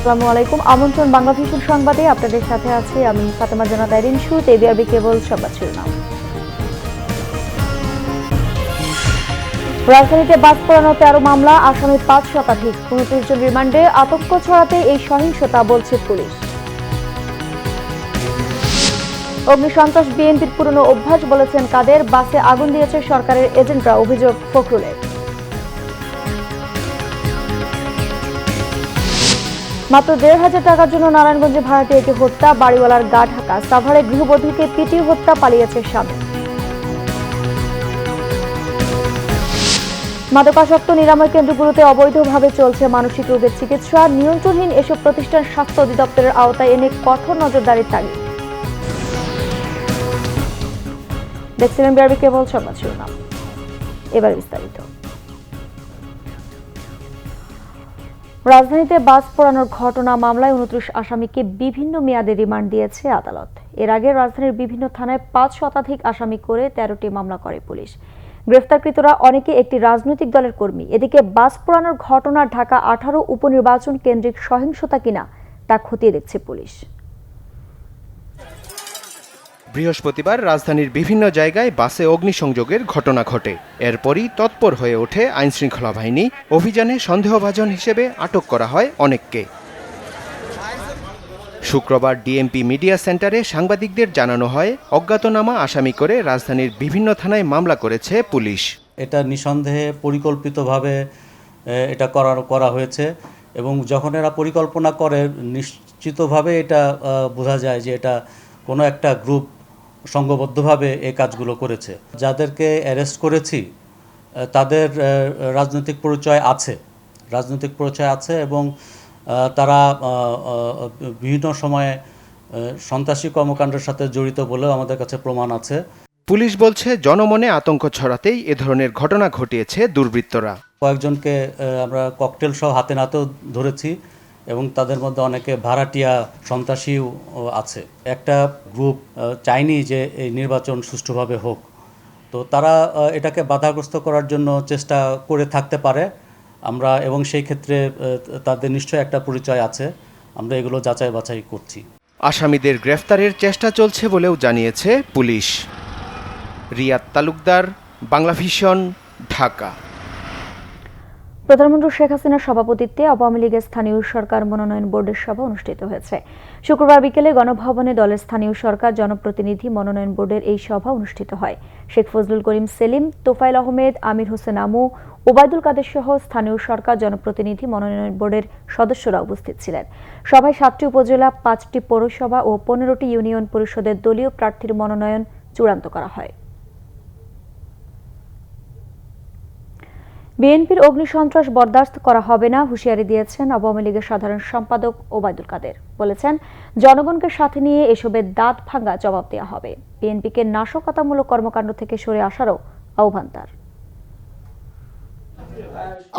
আসসালামু আলাইকুম। আমন্ত্রণ বাংলা ভিশন সংবাদে আপনাদের সাথে আছি আমি ফাতেমা জান্নাত আইরিন। শুরুতে বিআরবি কেবল সংবাদ শিরোনাম। রাজধানীতে বাস পোড়ানোর ১৩ মামলা, আসামি ৫ শতাধিক, ২৯ জন রিমান্ডে। আতঙ্ক ছড়াতে এই সহিংসতা বলছে পুলিশ। অগ্নিসন্ত্রাস বিএনপির পুরনো অভ্যাস বলেছেন কাদের। বাসে আগুন দিয়েছে সরকারের এজেন্টরা, অভিযোগ ফখরুলের। মাত্র ১৫০০ টাকার জন্য নারায়ণগঞ্জে ভাড়াটিয়াকে হত্যা, বাড়িওয়ালার গা ঢাকা। সাভারে গৃহবধূকে পিটিয়ে হত্যা, পালিয়েছে স্বামী। মাদকাসক্ত নিরাময় কেন্দ্রগুলোতে অবৈধভাবে চলছে মানসিক রোগের চিকিৎসা। নিয়ন্ত্রণহীন এসব প্রতিষ্ঠান স্বাস্থ্য অধিদপ্তরের আওতায় এনে কঠোর নজরদারির তাগিদ। দেখছিলেন বিআরবি কেবল সংবাদ শিরোনাম, এবার বিস্তারিত। রাজধানীতে বাস পোড়ানোর ঘটনা মামলায় ২৯ আসামিকে বিভিন্ন মেয়াদে রিমান্ড দিয়েছে আদালত। এর আগে রাজধানীর বিভিন্ন থানায় ৫ শতাধিক আসামি করে ১৩টি মামলা করে পুলিশ। গ্রেফতারকৃতরা অনেকে একটি রাজনৈতিক দলের কর্মী। এদিকে বাস পোড়ানোর ঘটনা ঢাকা ১৮ উপনির্বাচন কেন্দ্রিক সহিংসতা কিনা তা খতিয়ে দেখছে পুলিশ। বৃহস্পতিবার রাজধানীর বিভিন্ন জায়গায় বাসে অগ্নিসংযোগের ঘটনা ঘটে। এরপরই তৎপর হয়ে ওঠে আইনশৃঙ্খলা বাহিনী। অভিযানে সন্দেহভাজন হিসেবে আটক করা হয় অনেককে। শুক্রবার ডিএমপি মিডিয়া সেন্টারে সাংবাদিকদের জানানো হয়, অজ্ঞাতনামা আসামি করে রাজধানীর বিভিন্ন থানায় মামলা করেছে পুলিশ। এটা নিঃসন্দেহে পরিকল্পিতভাবে এটা করা হয়েছে এবং যখন এরা পরিকল্পনা করে নিশ্চিতভাবে এটা বোঝা যায় যে এটা কোনো একটা গ্রুপ সংঘবদ্ধভাবে এই কাজগুলো করেছে। যাদেরকে অ্যারেস্ট করেছি তাদের রাজনৈতিক পরিচয় আছে এবং তারা বিভিন্ন সময়ে সন্ত্রাসী কর্মকাণ্ডের সাথে জড়িত বলেও আমাদের কাছে প্রমাণ আছে। পুলিশ বলছে, জনমনে আতঙ্ক ছড়াতেই এ ধরনের ঘটনা ঘটিয়েছে দুর্বৃত্তরা। কয়েকজনকে আমরা ককটেল সহ হাতে নাতেও ধরেছি এবং তাদের মধ্যে অনেকে ভাড়াটিয়া সন্ত্রাসীও আছে। একটা গ্রুপ চায়নি যে এই নির্বাচন সুষ্ঠুভাবে হোক, তো তারা এটাকে বাধাগ্রস্ত করার জন্য চেষ্টা করে থাকতে পারে। আমরা এবং সেই ক্ষেত্রে তাদের নিশ্চয়ই একটা পরিচয় আছে, আমরা এগুলো যাচাই বাছাই করছি। আসামিদের গ্রেফতারের চেষ্টা চলছে বলেও জানিয়েছে পুলিশ। রিয়াদ তালুকদার, বাংলা ভিশন, ঢাকা। প্রধানমন্ত্রী শেখ হাসিনার সভাপতিত্বে আওয়ামী লীগের স্থানীয় সরকার মনোনয়ন বোর্ডের সভা অনুষ্ঠিত হয়েছে। শুক্রবার বিকেলে গণভবনে দলের স্থানীয় সরকার জনপ্রতিনিধি মনোনয়ন বোর্ডের এই সভা অনুষ্ঠিত হয়। শেখ ফজলুল করিম সেলিম, তোফায়েল আহমেদ, আমির হোসেন আমু, ওবায়দুল কাদের সহ স্থানীয় সরকার জনপ্রতিনিধি মনোনয়ন বোর্ডের সদস্যরা উপস্থিত ছিলেন। সভায় ৭টি উপজেলা, ৫টি পৌরসভা ও ১৫টি ইউনিয়ন পরিষদের দলীয় প্রার্থীর মনোনয়ন চূড়ান্ত করা হয়। বিএনপির অগ্নিসন্ত্রাস বরদাস্ত করা হবে না, হুঁশিয়ারি দিয়েছেন আওয়ামী লীগের সাধারণ সম্পাদক ওবায়দুল কাদের। বলেছেন, জনগণকে সাথে নিয়ে এসবের দাঁত ভাঙা জবাব দেওয়া হবে। বিএনপিকে নাশকতামূলক কর্মকাণ্ড থেকে সরে আসারও আহ্বান তার।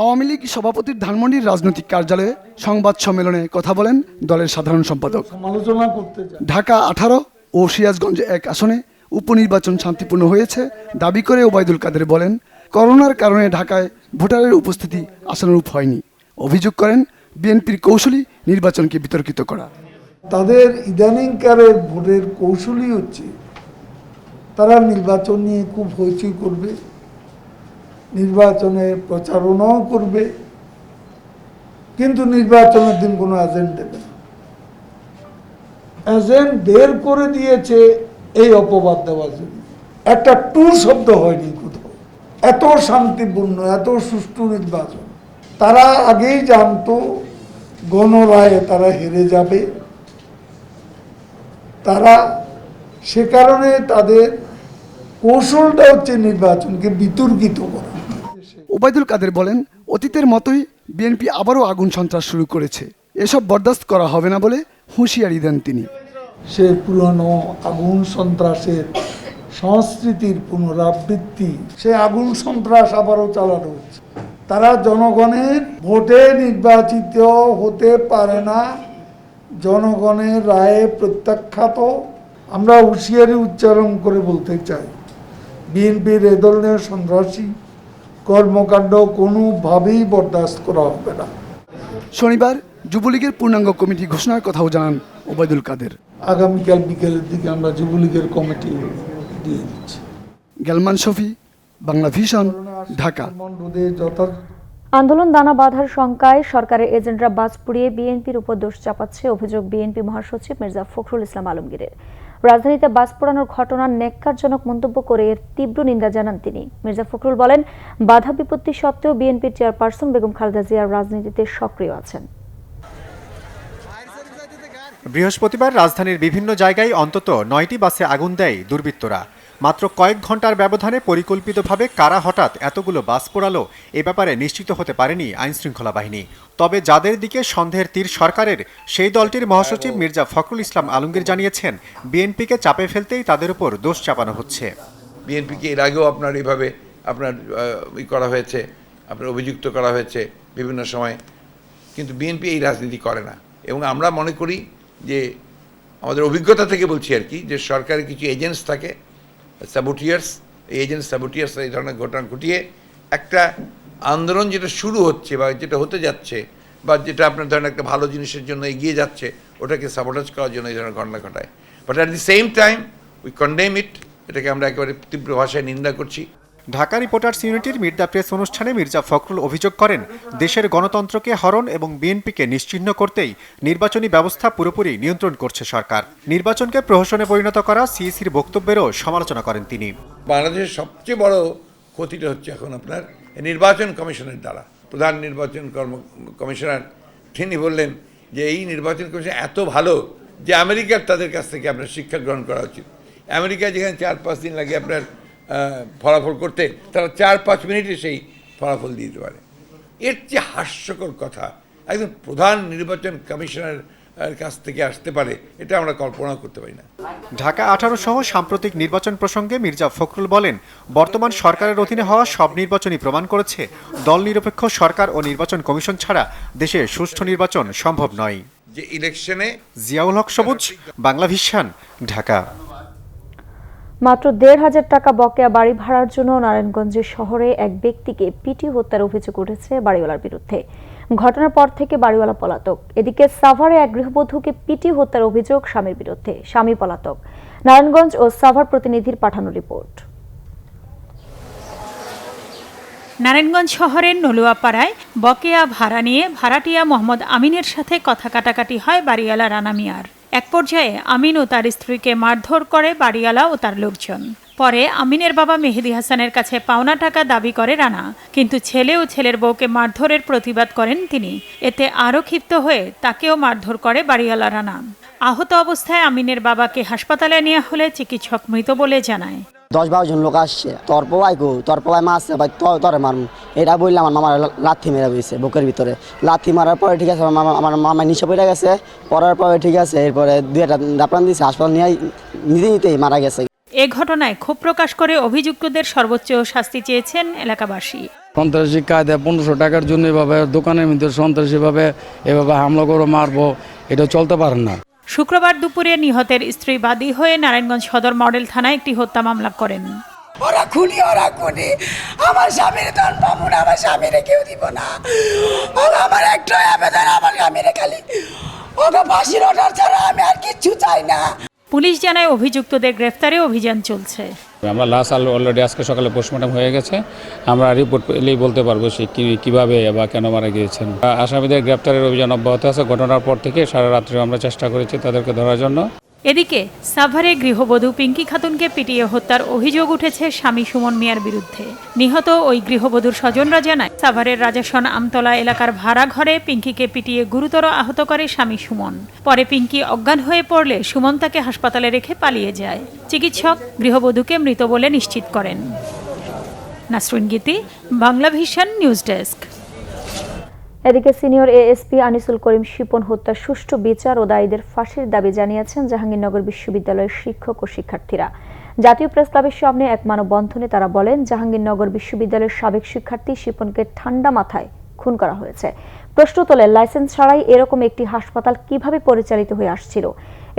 আওয়ামী লীগ সভাপতির ধানমন্ডির রাজনৈতিক কার্যালয়ে সংবাদ সম্মেলনে কথা বলেন দলের সাধারণ সম্পাদক। ঢাকা ১৮ ও সিরাজগঞ্জ ১ আসনে উপনির্বাচন শান্তিপূর্ণ হয়েছে দাবি করে ওবায়দুল কাদের বলেন, করোনার কারণে ঢাকায় ভোটারের উপস্থিতি আশানুরূপ হয়নি। অভিযোগ করেন, বিএনপির কৌশলী নির্বাচনকে বিতর্কিত করা। তাদের ইদানিংকারের ভোটের কৌশলই হচ্ছে তারা নির্বাচন নিয়ে খুব হইচই করবে, নির্বাচনে প্রচারণাও করবে, কিন্তু নির্বাচনের দিন কোনো এজেন্ট দেবে না। এজেন্ট বের করে দিয়েছে এই অপবাদ দেওয়ার জন্য। একটা টু শব্দ হয়নি কোথাও। এত শান্তিপূর্ণ, এত সুষ্ঠু নির্বাচন তারা আগেই জানতো গণরায়ে তারা হেরে যাবে। তারা সে কারণে তাদের কৌশলটা হচ্ছে নির্বাচনকে বিতর্কিত করা। ওবায়দুল কাদের বলেন, অতীতের মতোই বিএনপি আবারও আগুন সন্ত্রাস শুরু করেছে, এসব বরদাস্ত করা হবে না বলে হুঁশিয়ারি দেন তিনি। সে পুরনো আগুন সন্ত্রাসের সংস্কৃতির পুনরাবৃত্তি, সে আগুন সন্ত্রাস আবারও চালানো হচ্ছে। তারা জনগণের ভোটে নির্বাচিত হতে পারে না, জনগণের রায়ে প্রত্যাখ্যাত। আমরা হুঁশিয়ারি উচ্চারণ করে বলতে চাই, বিএনপির এ ধরনের সন্ত্রাসী কর্মকাণ্ড কোনোভাবেই বরদাস্ত করা হবে না। শনিবার যুবলীগের পূর্ণাঙ্গ কমিটি ঘোষণার কথাও জানান ওবায়দুল কাদের। আগামীকাল বিকেলের দিকে আমরা যুবলীগের কমিটি দিয়ে দিচ্ছি। গেলমান শফি, বাংলা ভিশন, ঢাকা। রোধে যথাযথ আন্দোলন দানা বাঁধার শঙ্কায় সরকারের এজেন্টরা বাজ পুড়িয়ে বিএনপির উপর দোষ চাপাচ্ছে, অভিযোগ বিএনপি মহাসচিব মির্জা ফখরুল ইসলাম আলমগীরের। রাজধানীতে বাজ পোড়ানোর ঘটনার ন্যাক্কারজনক মন্তব্য করে এর তীব্র নিন্দা জানান তিনি। মির্জা ফখরুল বলেন, বাধা বিপত্তি সত্ত্বেও বিএনপির চেয়ারপারসন বেগম খালেদা জিয়া রাজনীতিতে সক্রিয় আছেন। বৃহস্পতিবার রাজধানীর বিভিন্ন জায়গায় অন্তত 9টি বাসে আগুন দেয় দুর্বৃত্তরা। মাত্র কয়েক ঘন্টার ব্যবধানে পরিকল্পিতভাবে কারা হঠাৎ এতগুলো বাস পোড়ালো এ ব্যাপারে নিশ্চিত হতে পারেনি আইনশৃঙ্খলা বাহিনী। তবে যাদের দিকে সন্দেহের তীর সরকারের, সেই দলটির মহাসচিব মির্জা ফখরুল ইসলাম আলমগীর জানিয়েছেন, বিএনপিকে চাপে ফেলতেই তাদের উপর দোষ চাপানো হচ্ছে। বিএনপিকে এর আগেও আপনার এইভাবে করা হয়েছে, আপনার অভিযুক্ত করা হয়েছে বিভিন্ন সময়, কিন্তু বিএনপি এই রাজনীতি করে না। এবং আমরা মনে করি যে আমাদের অভিজ্ঞতা থেকে বলছি আর কি, যে সরকারের কিছু এজেন্টস থাকে, সাবোটিয়ার্স, এই এজেন্ট সাবোটিয়ার্স এই ধরনের ঘটনা ঘটিয়ে একটা আন্দোলন যেটা শুরু হচ্ছে বা যেটা হতে যাচ্ছে বা যেটা আপনার ধরেন একটা ভালো জিনিসের জন্য এগিয়ে যাচ্ছে, ওটাকে সাবোটাজ করার জন্য এই ধরনের ঘটনা ঘটায়। But at the same time we condemn it, এটাকে আমরা একেবারে তীব্র ভাষায় নিন্দা করছি। ঢাকা রিপোর্টার্স ইউনিটির মিড দ্য প্রেস অনুষ্ঠানে মির্জা ফখরুল অভিযোগ করেন, দেশের গণতন্ত্রকে হরণ এবং বিএনপিকে নিশ্চিহ্ন করতেই নির্বাচনী ব্যবস্থা পুরোপুরি নিয়ন্ত্রণ করছে সরকার। নির্বাচনকে প্রহসনে পরিণত করা সিইসির বক্তব্যেরও সমালোচনা করেন তিনি। বাংলাদেশের সবচেয়ে বড় ক্ষতিটা হচ্ছে এখন আপনার নির্বাচন কমিশনের দ্বারা। প্রধান নির্বাচন কমিশনার তিনি বললেন যে এই নির্বাচন কমিশন এত ভালো যে আমেরিকার তাদের কাছ থেকে আপনার শিক্ষা গ্রহণ করা উচিত। আমেরিকায় যেখানে 4-5 দিন লাগে আপনার ফলাফল করতে, তারা 4-5 মিনিটে সেই ফলাফল দিয়ে দিতে পারে। এর চেয়ে হাস্যকর কথা একদম প্রধান নির্বাচন কমিশনার কাছ থেকে আসতে পারে, এটা আমরা কল্পনা করতে পারি না। ঢাকা 18 সহ সাম্প্রতিক নির্বাচন প্রসঙ্গে মির্জা ফখরুল বলেন, বর্তমান সরকারের অধীনে হওয়া সব নির্বাচনই প্রমাণ করেছে দল নিরপেক্ষ সরকার ও নির্বাচন কমিশন ছাড়া দেশে সুষ্ঠু নির্বাচন সম্ভব নয়। যে ইলেকশনে জিয়াউল হক সবুজ, বাংলা ভিশন, ঢাকা। মাত্র 1,500 টাকা বকেয়া বাড়ি ভাড়ার জন্য নারায়ণগঞ্জের শহরে এক ব্যক্তিকে পিটিয়ে হত্যার অভিযোগ উঠেছে বাড়িওয়ালার বিরুদ্ধে। ঘটনার পর থেকে বাড়িওয়ালা পলাতক। এদিকে সাভারে এক গৃহবধূকে পিটিয়ে হত্যার অভিযোগ স্বামীর বিরুদ্ধে, স্বামী পলাতক। নারায়ণগঞ্জ ও সাভার প্রতিনিধির পাঠানো রিপোর্ট। নারায়ণগঞ্জ শহরের নলুয়াপাড়ায় বকেয়া ভাড়া নিয়ে ভাড়াটিয়া মোহাম্মদ আমিনের সাথে কথা কাটাকাটি হয় বাড়িওয়ালা রানা মিয়ার। এক পর্যায়ে আমিন ও তার স্ত্রীকে মারধর করে বাড়িওয়ালা ও তার লোকজন। পরে আমিনের বাবা মেহেদি হাসানের কাছে পাওনা টাকা দাবি করে রানা, কিন্তু ছেলে ও ছেলের বউকে মারধরের প্রতিবাদ করেন তিনি। এতে আরও ক্ষিপ্ত হয়ে তাকেও মারধর করে বাড়িওয়ালা রানা। আহত অবস্থায় আমিনের বাবাকে হাসপাতালে নেওয়া হলে চিকিৎসক মৃত বলে জানায়। 10-12 জন লোক আসছে, তোর পোয়াই মা আসছে, ভাই তোরে মারুন, এটা বললে আমার মামার লাথি মেরা হয়েছে বুকের ভিতরে। লাথি মারার পরে ঠিক আছে, আমার মামা নিচে পড়ে গেছে, পড়ার পরে ঠিক আছে, এরপরে 2টা দাপড়ান দিয়েছে, হাসপাতাল নিতেই মারা গেছে। এ ঘটনায় ক্ষোভ প্রকাশ করে অভিযুক্তদের সর্বোচ্চ শাস্তি চেয়েছেন এলাকাবাসী। সন্ত্রাসী কায়দায় 1500 টাকার জন্য এভাবে দোকানের মধ্যে সন্ত্রাসীভাবে এভাবে হামলা করে মারবো, এটা চলতে পারেন না। শুক্রবার দুপুরে নিহতের স্ত্রী বাদী হয়ে নারায়ণগঞ্জ সদর মডেল থানায় একটি হত্যা মামলা করেন। ওরা খুনি আমার স্বামীর ধন পাবো না, আমার স্বামীরে কেউ দিব না। আমার একটা আবেদন, আমার স্বামীরে খালি ওকে ফাঁসির অর্ডার ছাড়া আমি আর কিচ্ছু চাই না। পুলিশ জানায় অভিযুক্তদের গ্রেফতারে অভিযান চলছে। আমরা লাশ অলরেডি আজকে সকালে পোস্টমর্টম হয়ে গেছে, আমরা রিপোর্ট পেলেই বলতে পারবো সে কীভাবে বা কেন মারা গিয়েছেন। আসামিদের গ্রেফতারের অভিযান অব্যাহত আছে। ঘটনার পর থেকে সারা রাত্রে আমরা চেষ্টা করেছি তাদেরকে ধরার জন্য। এদিকে সাভারে গৃহবধূ পিঙ্কি খাতুনকে পিটিয়ে হত্যার অভিযোগ উঠেছে স্বামী সুমন মিয়ার বিরুদ্ধে। নিহত ওই গৃহবধূর স্বজনরা জানায়, সাভারের রাজাসন আমতলা এলাকার ভাড়া ঘরে পিঙ্কিকে পিটিয়ে গুরুতর আহত করে স্বামী সুমন। পরে পিঙ্কি অজ্ঞান হয়ে পড়লে সুমন তাকে হাসপাতালে রেখে পালিয়ে যায়। চিকিৎসক গৃহবধূকে মৃত বলে নিশ্চিত করেন। নাসরিন গীতি, বাংলা ভিশন নিউজ ডেস্ক। এদিকে সিনিয়র এএসপি আনিসুল করিম শিপন হত্যার সুষ্ঠু বিচার ও দায়ীদের ফাঁসির দাবি জানিয়েছেন জাহাঙ্গীরনগর বিশ্ববিদ্যালয়ের শিক্ষক ও শিক্ষার্থীরা। জাতীয় প্রেসক্লাবের সামনে এক মানববন্ধনে তারা বলেন, জাহাঙ্গীরনগর বিশ্ববিদ্যালয়ের সাবেক শিক্ষার্থী শিপনকে ঠান্ডা মাথায় খুন করা হয়েছে। প্রশ্ন তোলেন, লাইসেন্স ছাড়াই এরকম একটি হাসপাতাল কিভাবে পরিচালিত হয়ে আসছিল?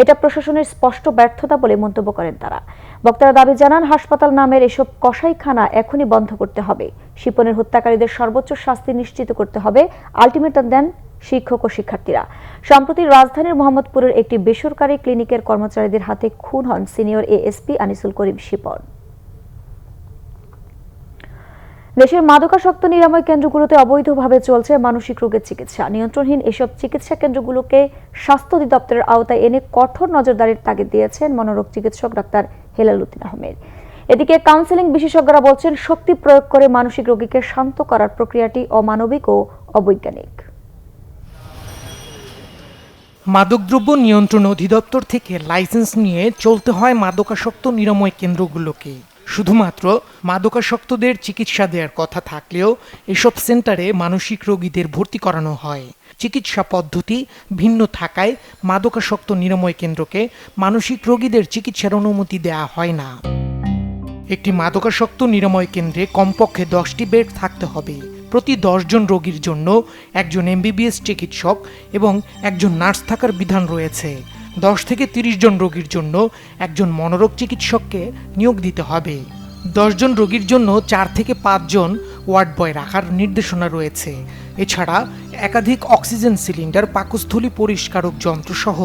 এটা প্রশাসনের স্পষ্ট ব্যর্থতা বলে মন্তব্য করেন তারা। বক্তারা দাবি জানান, হাসপাতাল নামের এসব কসাইখানা এখনই বন্ধ করতে হবে। শিপনের হত্যাকারীদের সর্বোচ্চ শাস্তি নিশ্চিত করতে হবে, আলটিমেটাম দেন শিক্ষক ও শিক্ষার্থীরা। সম্প্রতি রাজধানীর মোহাম্মদপুরের একটি বেসরকারি ক্লিনিকের কর্মচারীদের হাতে খুন হন সিনিয়র এএসপি আনিসুল করিম শিপন। দেশের মাদকাসক্ত নিরাময় কেন্দ্রগুলোতে অবৈধভাবে চলছে মানসিক রোগের চিকিৎসা। নিয়ন্ত্রণহীন এসব চিকিৎসা কেন্দ্রগুলোকে স্বাস্থ্য অধিদপ্তরের আওতায় এনে কঠোর নজরদারির তাগিদ দিয়েছেন মনোরোগ চিকিৎসক ডাক্তার হেলাল উদ্দিন আহমেদ। এদিকে কাউন্সেলিং বিশেষজ্ঞরা বলছেন, শক্তি প্রয়োগ করে মানসিক রোগীকে শান্ত করার প্রক্রিয়াটি অমানবিক ও অবৈজ্ঞানিক। মাদকদ্রব্য নিয়ন্ত্রণ অধিদপ্তর থেকে লাইসেন্স নিয়ে চলতে হয় মাদকাসক্ত নিরাময় কেন্দ্রগুলোকে। শুধুমাত্র মাদকাসক্তদের চিকিৎসা দেওয়ার কথা থাকলেও এসব সেন্টারে মানসিক রোগীদের ভর্তি করানো হয়। চিকিৎসা পদ্ধতি ভিন্ন থাকায় মাদকাসক্ত নিরাময় কেন্দ্রকে মানসিক রোগীদের চিকিৎসার অনুমতি দেওয়া হয় না। একটি মাদকাসক্ত নিরাময় কেন্দ্রে কমপক্ষে 10টি বেড থাকতে হবে। প্রতি 10 জন রোগীর জন্য একজন এমবিবিএস চিকিৎসক এবং একজন নার্স থাকার বিধান রয়েছে। 10 থেকে 30 জন রোগীর জন্য একজন মনোরোগ চিকিৎসককে নিয়োগ দিতে হবে। 10 জন রোগীর জন্য 4 থেকে 5 জন ওয়ার্ড বয় রাখার নির্দেশনা রয়েছে। এছাড়া একাধিক অক্সিজেন সিলিন্ডার, পাকস্থলী পরিষ্কারক যন্ত্র সহ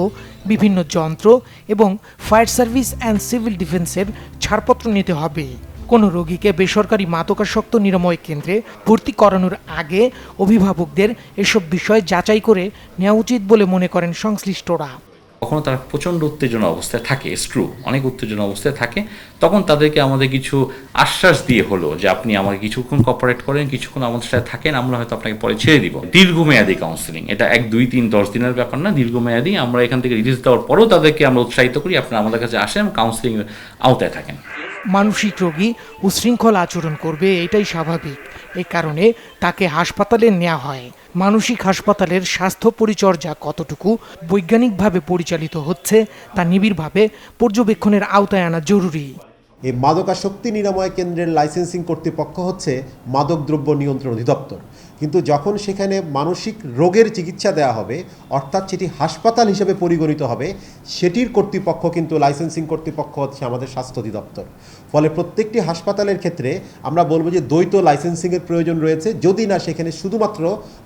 বিভিন্ন যন্ত্র এবং ফায়ার সার্ভিস অ্যান্ড সিভিল ডিফেন্সের ছাড়পত্র নিতে হবে। কোনো রোগীকে বেসরকারি মাদকাসক্ত নিরাময় কেন্দ্রে ভর্তি করানোর আগে অভিভাবকদের এসব বিষয় যাচাই করে নেওয়া উচিত বলে মনে করেন সংশ্লিষ্টরা। কখনো তারা প্রচণ্ড উত্তেজনা অবস্থায় থাকে, অনেক উত্তেজনা অবস্থায় থাকে, তখন তাদেরকে আমাদের কিছু আশ্বাস দিয়ে হলো যে আপনি আমাকে কিছুক্ষণ কোঅপারেট করেন, কিছুক্ষণ আমাদের সাথে থাকেন, আমরা হয়তো আপনাকে পরে ছেড়ে দিব। দীর্ঘমেয়াদী কাউন্সেলিং, এটা 1, 2, 3, 10 দিনের ব্যাপার না, দীর্ঘমেয়াদী। আমরা এখান থেকে রিলিজ দেওয়ার পরেও তাদেরকে আমরা উৎসাহিত করি আপনারা আমাদের কাছে আসেন, কাউন্সেলিং আওতায় থাকেন। মানসিক রোগী উশৃঙ্খল আচরণ করবে, এটাই স্বাভাবিক। এই কারণে তাকে হাসপাতালে নেওয়া হয়। মানসিক হাসপাতালের স্বাস্থ্য পরিচর্যা কতটুকু বৈজ্ঞানিকভাবে পরিচালিত হচ্ছে তা নিবিড়ভাবে পর্যবেক্ষণের আওতায় আনা জরুরি। এই মাদকাসক্তি নিরাময় কেন্দ্রের লাইসেন্সিং কর্তৃপক্ষ হচ্ছে মাদকদ্রব্য নিয়ন্ত্রণ অধিদপ্তর। কিন্তু যখন সেখানে মানসিক রোগের চিকিৎসা দেওয়া হবে, অর্থাৎ সেটি হাসপাতাল হিসেবে পরিগণিত হবে, সেটির কর্তৃপক্ষ কিন্তু লাইসেন্সিং কর্তৃপক্ষ হচ্ছে আমাদের স্বাস্থ্য অধিদপ্তর। ফলে প্রত্যেকটি হাসপাতালের ক্ষেত্রে আমরা বলবো যে দ্বৈত লাইসেন্সিংয়ের প্রয়োজন রয়েছে, যদি না সেখানে শুধুমাত্র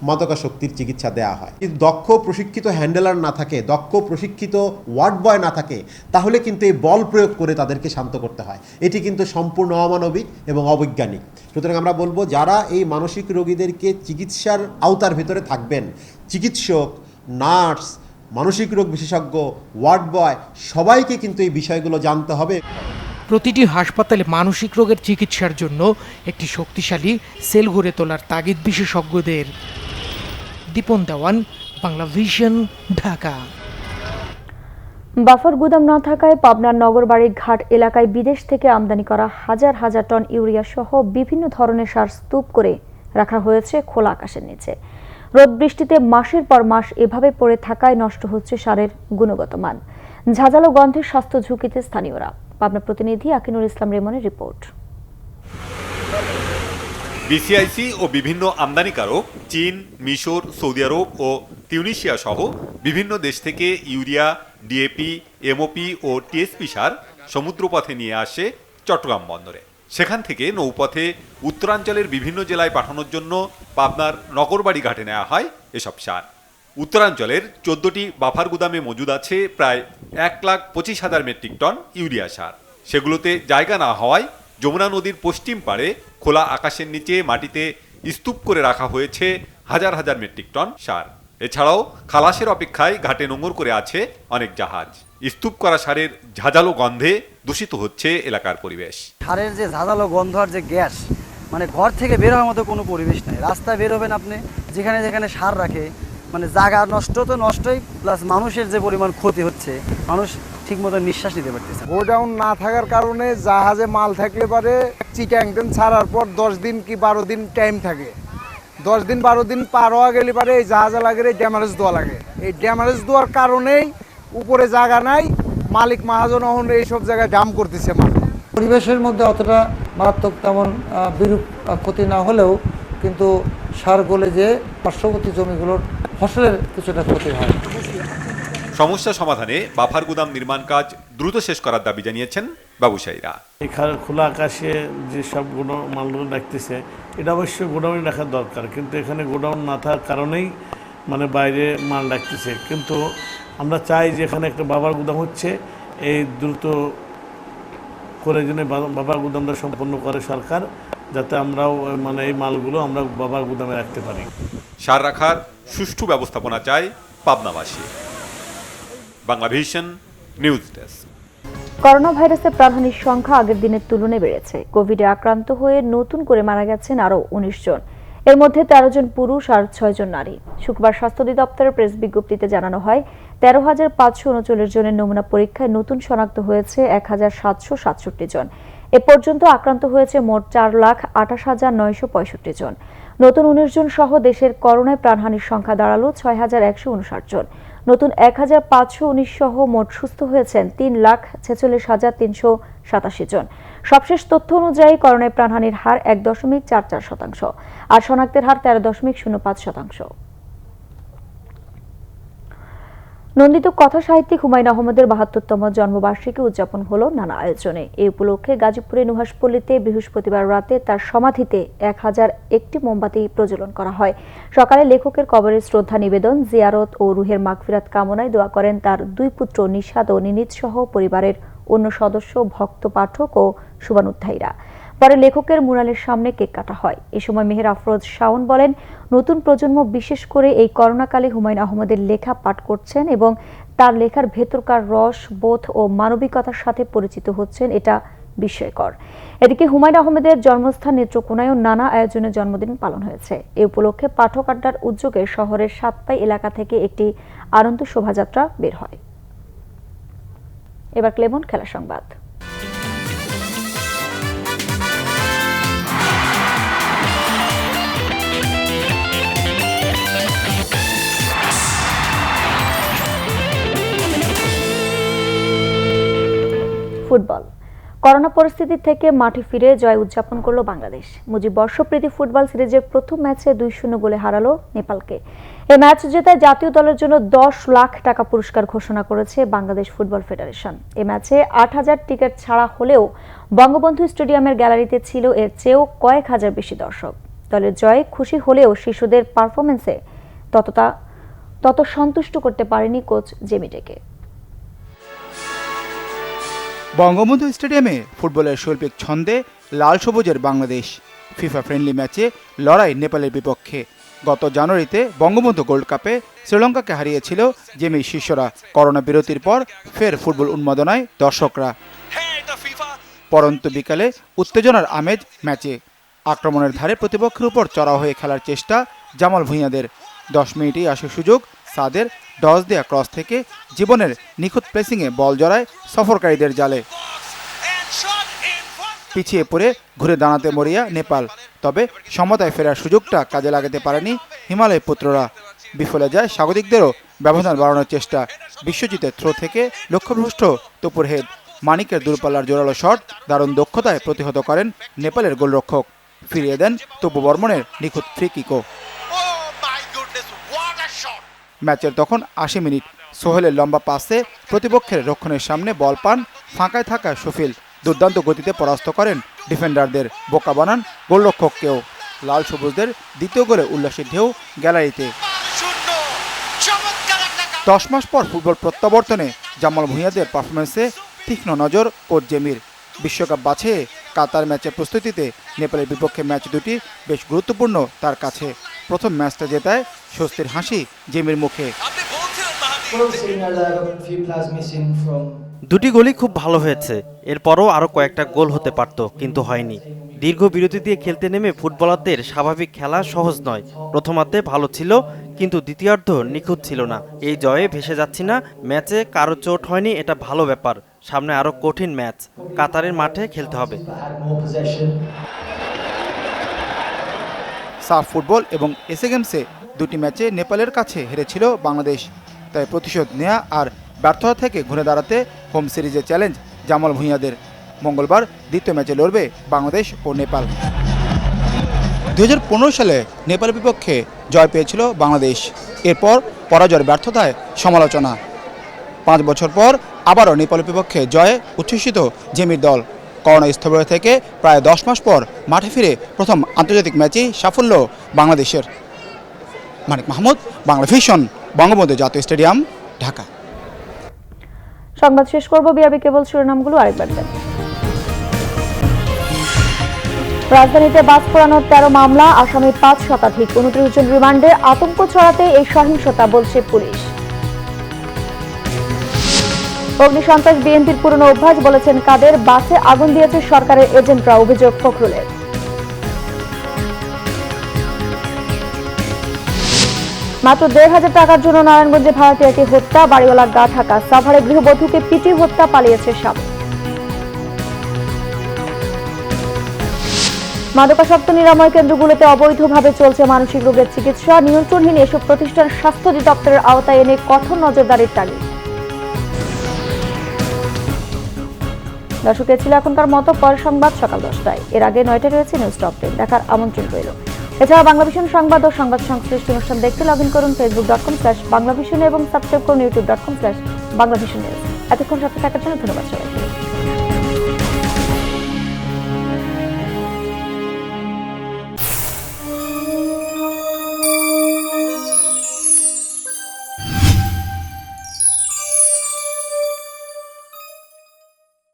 মাদকাসক্তির চিকিৎসা দেওয়া হয়। যদি দক্ষ প্রশিক্ষিত হ্যান্ডেলার না থাকে, দক্ষ প্রশিক্ষিত ওয়ার্ড বয় না থাকে, তাহলে কিন্তু এই বল প্রয়োগ করে তাদেরকে শান্ত করতে হয়। এটি কিন্তু সম্পূর্ণ অমানবিক এবং অবৈজ্ঞানিক। সুতরাং আমরা বলবো যারা এই মানসিক রোগীদেরকে চিকিৎসার আওতার ভেতরে থাকবেন, চিকিৎসক, নার্স, মানসিক রোগ বিশেষজ্ঞ, ওয়ার্ড বয়, সবাইকে কিন্তু এই বিষয়গুলো জানতে হবে। প্রতিটি হাসপাতালে মানসিক রোগের চিকিৎসার জন্য একটি শক্তিশালী সেল গড়ে তোলার তাগিদ বিশেষজ্ঞদের। দীপন দেওয়ান, বাংলা ভিশন, ঢাকা। বাফার গুদাম না থাকায় পাবনার নগরবাড়ি ঘাট এলাকায় বিদেশ থেকে আমদানি করা হাজার হাজার টন ইউরিয়া সহ বিভিন্ন ধরনের সার স্তূপ করে রাখা হয়েছে খোলা আকাশের নিচে। রোদ বৃষ্টিতে মাসের পর মাস এভাবে পড়ে থাকায় নষ্ট হচ্ছে সারের গুণগত মান। ঝাঁঝালো গন্ধের স্বাস্থ্য ঝুঁকিতে স্থানীয়রা। পাবনা প্রতিনিধি আকিনুল ইসলাম রেমনের রিপোর্ট। বিসিআইসি ও বিভিন্ন আমদানিকারক চীন, মিশর, সৌদি আরব ও তিউনিশিয়া সহ বিভিন্ন দেশ থেকে ইউরিয়া, ডিএপি, এমওপি ও টিএসপি সার সমুদ্রপথে নিয়ে আসে চট্টগ্রাম বন্দরে। সেখান থেকে নৌপথে উত্তরাঞ্চলের বিভিন্ন জেলায় পাঠানোর জন্য পাবনার নগরবাড়ি ঘাটে নেওয়া হয় এসব সার। উত্তরাঞ্চলের 14টি বাফার গুদামে মজুদ আছে প্রায় 1,25,000 মেট্রিক টন ইউরিয়া সার। সেগুলোতে জায়গা না হওয়ায় যমুনা নদীর পশ্চিম পাড়ে খোলা আকাশের নিচে মাটিতে স্তূপ করে রাখা হয়েছে হাজার হাজার মেট্রিক টন সার। এছাড়াও খালাসের অপেক্ষায় ঘাটে নোঙর করে আছে অনেক জাহাজ। স্তূপ করা সারের ঝাঁঝালো গন্ধে দূষিত হচ্ছে এলাকার পরিবেশ। সারের যে ঝাঁঝালো গন্ধ আর যে গ্যাস, মানে ঘর থেকে বের হওয়ার মতো কোনো পরিবেশ নেই। রাস্তায় বের হবেন আপনি, যেখানে যেখানে সার রাখে, মানে জায়গা নষ্ট তো নষ্টই, প্লাস মানুষের যে পরিমাণ ক্ষতি হচ্ছে, মানুষ ঠিক মতো নিঃশ্বাস নিতে পারতেছে। গোডাউন না থাকার কারণে জাহাজে মাল থাকলে পারে চিটাংটেন ছাড়ার পর 10 দিন কি 12 দিন টাইম থাকে। 10 দিন 12 দিন পার হওয়া গেলে পারে এই জাহাজে লাগে ড্যামারেজ দেওয়া লাগে। এই ড্যামারেজ দেওয়ার কারণেই উপরে জায়গা নাই, মালিক মহাজন এখন এইসব জায়গায় ডাম করতেছে মাল। পরিবেশের মধ্যে অতটা মারাত্মক তেমন বিরূপ ক্ষতি না হলেও কিন্তু সার গলে যে পার্শ্ববর্তী জমিগুলোর ফসলের কিছুটা ক্ষতি হয়। সমস্যা সমাধানে বাফার গুদাম নির্মাণ কাজ দ্রুত শেষ করার দাবি জানিয়েছেন ব্যবসায়ীরা। এখানে খোলা আকাশে যে সব মালগুলো রাখতেছে, এটা অবশ্যই গোডাউনে রাখার দরকার, কিন্তু এখানে গোডাউন না থাকার কারণেই মানে বাইরে মাল রাখতেছে, কিন্তু আমরা চাই যে এখানে একটা বাবার গুদাম হচ্ছে, এই দ্রুত করে যেন বাবার গুদামটা সম্পন্ন করে সরকার, যাতে আমরাও মানে এই মালগুলো আমরা বাবার গুদামে রাখতে পারি। সার রাখার সুষ্ঠু ব্যবস্থাপনা চাই পাবনাবাসী। Bangla vision news desk. Corona ভাইরাসে প্রাণহানির সংখ্যা আগের দিনের তুলনায় বেড়েছে। কোভিডে আক্রান্ত হয়ে নতুন করে মারা গেছেন আরও ১৯ জন। এর মধ্যে ১৩ জন পুরুষ আর ৬ জন নারী। শুক্রবার স্বাস্থ্য অধিদপ্তরের প্রেস বিজ্ঞপ্তিতে জানানো হয় ১৩,৫৩৯ জনের নমুনা পরীক্ষায় নতুন শনাক্ত হয়েছে ১,৭৬৭ জন। এ পর্যন্ত আক্রান্ত হয়েছে মোট ৪,২৮,৯৬৫ জন। নতুন ১৯ জন সহ দেশের করোনায় প্রাণহানির সংখ্যা দাঁড়ালো ৬,১৫৯ জন। নতুন ১,৫১৯ সহ মোট সুস্থ হয়েছেন ৩,৪৬,৩৮৭ জন। সবশেষ তথ্য অনুযায়ী করোনায় প্রাণহানির হার ১.৪৪%, আর শনাক্তের হার ১৩.০৫%। নন্দিত কথা সাহিত্যিক হুমায়ুন আহমেদের ৭২তম জন্মবার্ষিকী উদযাপন হলো নানা আয়োজনে। এই উপলক্ষে গাজীপুরের নুহাশপল্লীতে বৃহস্পতিবার রাতে তার সমাধিতে ১,০০১টি মোমবাতি প্রজ্বলন করা হয়। সকালে লেখকের কবরে শ্রদ্ধা নিবেদন, জিয়ারত ও রুহের মাগফিরাত কামনায় দোয়া করেন তার দুই পুত্র নিশাদ ও নিনিত সহ পরিবারের অন্য সদস্য, ভক্ত, পাঠক ও শুভানুধ্যায়ীরা। পরে লেখকের মুরালের সামনে কেক কাটা হয়। এ সময় মেহের আফরোজ শাওন বলেন, নতুন প্রজন্ম বিশেষ করে এই করোনাকালে হুমায়ুন আহমেদের লেখা পাঠ করছেন এবং তার লেখার ভেতরকার রস, বোধ ও মানবিকতার সাথে পরিচিত হচ্ছেন, এটা বিস্ময়কর। এদিকে হুমায়ুন আহমেদের জন্মস্থান নেত্রকোনায়ও নানা আয়োজনে জন্মদিন পালন হয়েছে। এ উপলক্ষে পাঠক আড্ডার উদ্যোগে শহরের সাতপাই এলাকা থেকে একটি আনন্দ শোভাযাত্রা বের হয়। এবার ক্লেমন খেলা সংবাদ। ফুটবল। করোনা পরিস্থিতি থেকে মাঠে ফিরে জয় উদযাপন করল বাংলাদেশ। মুজিব বর্ষপ্রীতি ফুটবল সিরিজের প্রথম ম্যাচে ২-০ গোলে হারালো নেপালকে। এই ম্যাচ জেতায় জাতীয় দলের জন্য ১০ লাখ টাকা পুরস্কার ঘোষণা করেছে বাংলাদেশ ফুটবল ফেডারেশন। এই ম্যাচে ৮,০০০ টিকিট ছাড়া হলেও বঙ্গবন্ধু স্টেডিয়ামের গ্যালারিতে ছিল এর চেয়েও কয়েক হাজার বেশি দর্শক। দলের জয়ে খুশি হলেও শিশুদের পারফরমেন্সে তত সন্তুষ্ট করতে পারেনি কোচ জেমিডেকে। বঙ্গবন্ধু স্টেডিয়ামে ফুটবলের শৈল্পিক ছন্দে লাল সবুজের বাংলাদেশ। ফিফা ফ্রেন্ডলি ম্যাচে লড়াই নেপালের বিপক্ষে। গত জানুয়ারিতে বঙ্গবন্ধু গোল্ড কাপে শ্রীলঙ্কাকে হারিয়েছিল জেমির শিষ্যরা। করোনা বিরতির পর ফের ফুটবল উন্মাদনায় দর্শকরা। পরন্ত বিকালে উত্তেজনার আমেজ ম্যাচে। আক্রমণের ধারে প্রতিপক্ষের উপর চড়াও হয়ে খেলার চেষ্টা জামাল ভুঁইয়াদের। ১০ মিনিটেই আসে সুযোগ সাদের ডস দেয়া ক্রস থেকে জীবনের নিখুঁত প্রেসিংয়ে বল জড়ায় সফরকারীদের জালে। পিছিয়ে পড়ে ঘুরে দাঁড়াতে মরিয়া নেপাল, তবে সমতায় ফেরার সুযোগটা কাজে লাগাতে পারেনি হিমালয় পুত্ররা। বিফলে যায় স্বাগতিকদেরও ব্যবধান বাড়ানোর চেষ্টা। বিশ্বজিতের থ্রো থেকে লক্ষ্যভ্রষ্ট তপুর হেড, মানিকের দূরপাল্লার জোরালো শট দারুণ দক্ষতায় প্রতিহত করেন নেপালের গোলরক্ষক। ফিরিয়ে দেন তপু বর্মনের নিখুঁত ফ্রি কিকও। ম্যাচের তখন ৮০ মিনিট। সোহেলের লম্বা পাসে প্রতিপক্ষের রক্ষণের সামনে বল পান ফাঁকায় থাকা শফিল। দুর্দান্ত গতিতে পরাস্ত করেন ডিফেন্ডারদের, বোকা বানান গোলরক্ষককেও। লাল সবুজদের দ্বিতীয় গোলে উল্লাসের ঢেউ গ্যালারিতে। ১০ মাস পর ফুটবল প্রত্যাবর্তনে জামাল ভুঁইয়াদের পারফরমেন্সে তীক্ষ্ণ নজর কোচ জেমির। বিশ্বকাপ বাছাইয়ে কাতার ম্যাচের প্রস্তুতিতে নেপালের বিপক্ষে ম্যাচ দুটি বেশ গুরুত্বপূর্ণ তার কাছে। প্রথম ম্যাচটা জেতায় স্বস্তির হাসি জেমির মুখে। দুটি গোলই খুব ভালো হয়েছে। এরপরও আরও কয়েকটা গোল হতে পারত, কিন্তু হয়নি। দীর্ঘ বিরতি দিয়ে খেলতে নেমে ফুটবলারদের স্বাভাবিক খেলা সহজ নয়। প্রথমার্ধে ভালো ছিল, কিন্তু দ্বিতীয়ার্ধ নিখুঁত ছিল না। এই জয়ে ভেসে যাচ্ছি না। ম্যাচে কারো চোট হয়নি, এটা ভালো ব্যাপার। সামনে আরও কঠিন ম্যাচ, কাতারের মাঠে খেলতে হবে। সাফ ফুটবল এবং এসএ গেমসে দুটি ম্যাচে নেপালের কাছে হেরেছিল বাংলাদেশ। তাই প্রতিশোধ নেওয়া আর ব্যর্থতা থেকে ঘুরে দাঁড়াতে হোম সিরিজের চ্যালেঞ্জ জামাল ভুঁইয়াদের। মঙ্গলবার দ্বিতীয় ম্যাচে লড়বে বাংলাদেশ ও নেপাল। ২০১৫ সালে নেপালের বিপক্ষে জয় পেয়েছিল বাংলাদেশ। এরপর পরাজয়ের ব্যর্থতায় সমালোচনা। ৫ বছর পর আবারও নেপালের বিপক্ষে জয়ে উচ্ছ্বসিত জেমির দল। করোনা স্থবির থেকে প্রায় ১০ মাস পর মাঠে ফিরে প্রথম আন্তর্জাতিক ম্যাচেই সাফল্য বাংলাদেশের। মানিক মাহমুদ, বাংলা ভিশন, বঙ্গবন্ধু জাতীয় স্টেডিয়াম, ঢাকা। সংবাদ শেষ করব, বিআরবি কেবল শিরোনামগুলো আরেকবার দেন। রাজধানীতে বাস পোড়ানোর 13 মামলা, আসামি 5 শতাধিক, 29 জন রিমান্ডে। আতঙ্ক ছড়াতে এই সহিংসতা, বলছে পুলিশ। অগ্নিসন্ত্রাস বিএনপির পুরনো অভ্যাস, বলেছেন কাদের। বাসে আগুন দিয়েছে সরকারের এজেন্টরা, অভিযোগ ফখরুলের। মাত্র 1,500 টাকার জন্য নারায়ণগঞ্জে ভাড়াটিয়াকে হত্যা, বাড়িওয়ালার গা ঢাকা। সাভারে গৃহবধূকে পিটিয়ে হত্যা, পালিয়েছে স্বামী। মাদকাসক্ত নিরাময় কেন্দ্রগুলোতে অবৈধভাবে চলছে মানসিক রোগের চিকিৎসা, নিয়ন্ত্রণহীন এসব প্রতিষ্ঠান স্বাস্থ্য অধিদপ্তরের আওতায় এনে কঠোর নজরদারির তাগিদ। দর্শক, ছিল এখনকার মতো। পরের সংবাদ সকাল 10টায়, এর আগে 9টায় রয়েছে নিউজ টপ 10, দেখার আমন্ত্রণ রইল। এছাড়া বাংলাভিশন সংবাদ ও সংবাদ সংশ্লিষ্ট অনুষ্ঠান দেখতে লগইন করুন facebook.com/বাংলাভিশন এবং সাবস্ক্রাইব করুন youtube.com/বাংলাভিশন নিউজ। এতক্ষণ সাথে থাকার জন্য ধন্যবাদ সবাইকে।